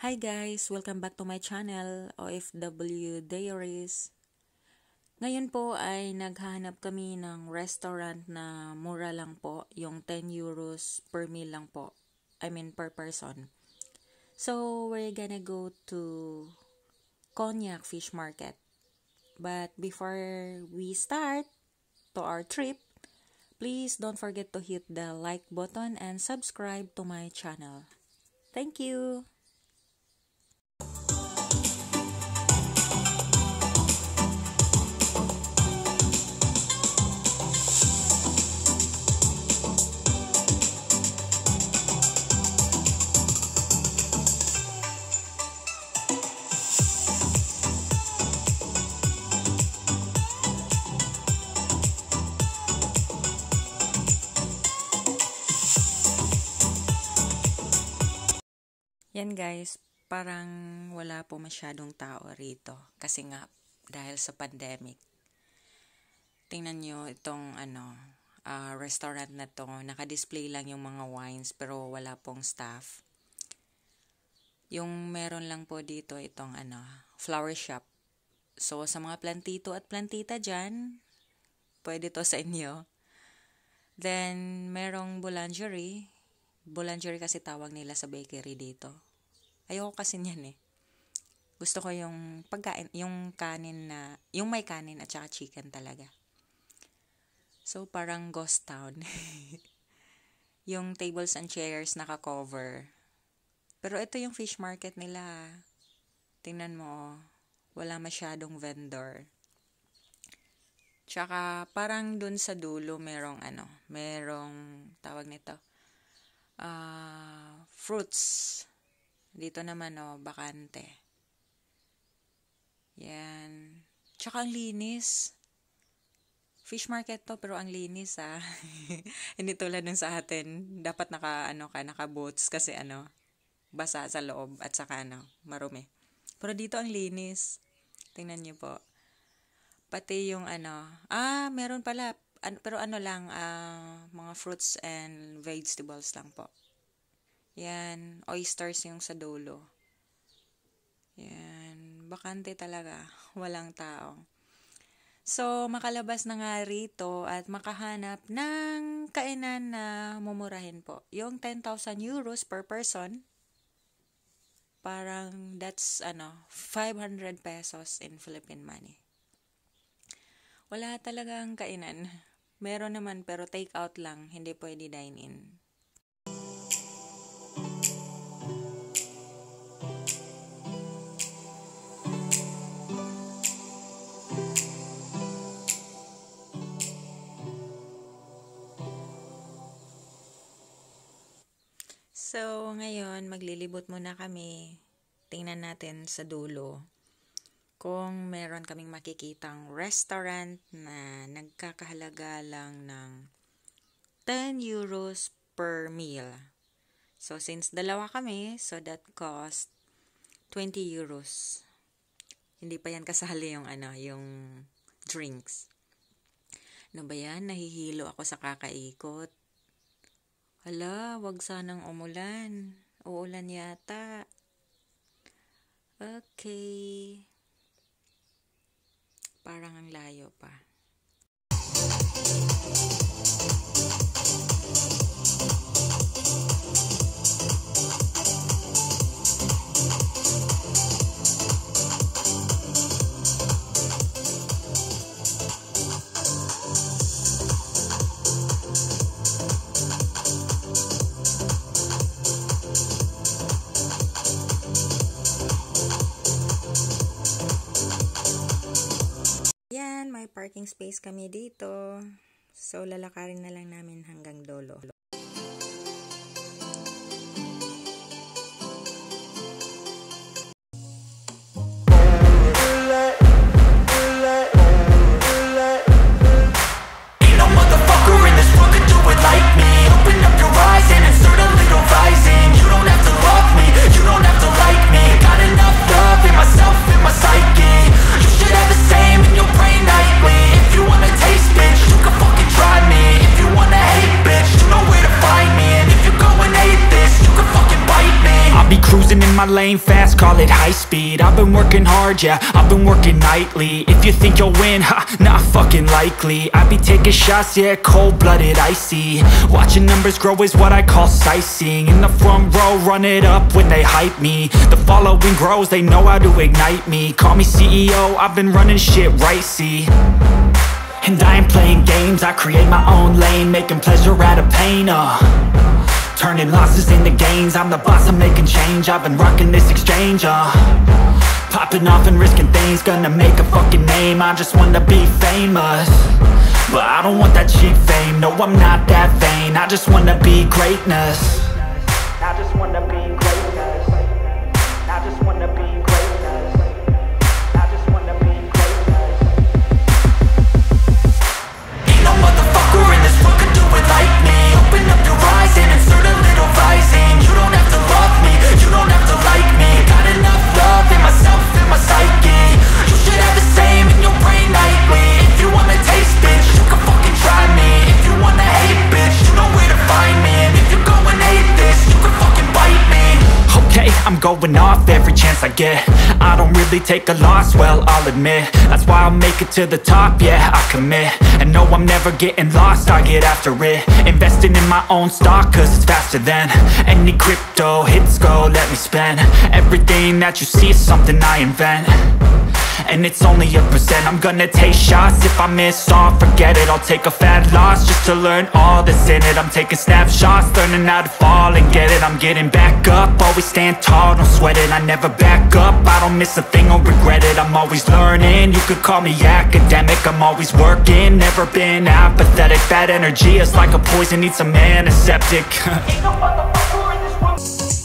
Hi guys! Welcome back to my channel, OFW Diaries. Ngayon po ay naghahanap kami ng restaurant na mura lang po, yung 10 euros per meal lang po. I mean per person. So we're gonna go to Cognac Fish Market. But before we start to our trip, please don't forget to hit the like button and subscribe to my channel. Thank you! Yan guys, parang wala po masyadong tao rito kasi nga dahil sa pandemic. Tingnan nyo itong restaurant na to, naka-display lang yung mga wines pero wala pong staff. Yung meron lang po dito itong flower shop. So sa mga plantito at plantita dyan, pwede to sa inyo. Then merong boulangerie. Boulangerie kasi tawag nila sa bakery dito. Ayoko kasi niyan eh. Gusto ko yung pagkain, yung kanin na, yung may kanin at saka chicken talaga. So parang ghost town. Yung tables and chairs naka-cover. Pero ito yung fish market nila. Tingnan mo, wala masyadong vendor. Tsaka parang dun sa dulo merong tawag nito. Fruits. Dito naman bakante. Yan. Tsaka ang linis. Fish market to pero ang linis Hindi tulad ng sa atin. Dapat naka-boats kasi basa sa loob at saka marumi. Pero dito ang linis. Tingnan niyo po. Pati yung meron pala pero mga fruits and vegetables lang po. Yan, oysters yung sa dulo. Yan, bakante talaga, walang tao. So, makalabas na nga rito at makahanap ng kainan na mumurahin po. Yung 10,000 euros per person, parang that's 500 pesos in Philippine money. Wala talagang kainan. Meron naman pero take out lang, hindi pwede dine in. So, ngayon maglilibot muna kami. Tingnan natin sa dulo kung meron kaming makikitang restaurant na nagkakahalaga lang ng 10 euros per meal. So, since dalawa kami, so that cost 20 euros. Hindi pa yan kasali yung yung drinks. Ano ba yan? Nahihilo ako sa kakaikot. Hala, wag sanang umulan. Uulan yata. Okay. Parang ang layo pa. May parking space kami dito. So, lalakarin na lang namin hanggang dulo. You know in my lane fast, call it high speed. I've been working hard, yeah, I've been working nightly. If you think you'll win, ha, not fucking likely. I be taking shots, yeah, cold-blooded, icy. Watching numbers grow is what I call sightseeing. In the front row, run it up when they hype me. The following grows, they know how to ignite me. Call me CEO, I've been running shit right, see. And I ain't playing games, I create my own lane, making pleasure out of pain, turning losses into gains. I'm the boss, I'm making change. I've been rocking this exchange, popping off and risking things. Gonna make a fucking name, I just wanna be famous. But I don't want that cheap fame, no, I'm not that vain. I just wanna be greatness. I just wanna be greatness. I just wanna be greatness. I just wanna be greatness. Ain't no motherfucker in this world could do it like me. Open up your eyes and insert a little rising. You don't have to love me, you don't have to like me. Got enough love in myself and my psyche. You should have the same in your brain nightly. If you wanna taste, bitch, you can fucking try me. If you wanna hate, bitch, you know where to find me. And if you go and hate this, you can fucking bite me. Okay, I'm going off every chance I get. I don't really take a loss, well, I'll admit. That's why I'll make it to the top, yeah, I commit. And no, I'm never getting lost, I get after it. Investing in my own stock, cause it's faster than any crypto hits go, let me spend. Everything that you see is something I invent. And it's only a percent. I'm gonna take shots. If I miss all, forget it. I'll take a fat loss just to learn all that's in it. I'm taking snapshots, learning how to fall and get it. I'm getting back up, always stand tall, don't sweat it. I never back up, I don't miss a thing or regret it. I'm always learning, you could call me academic. I'm always working, never been apathetic. Bad energy is like a poison, needs some antiseptic.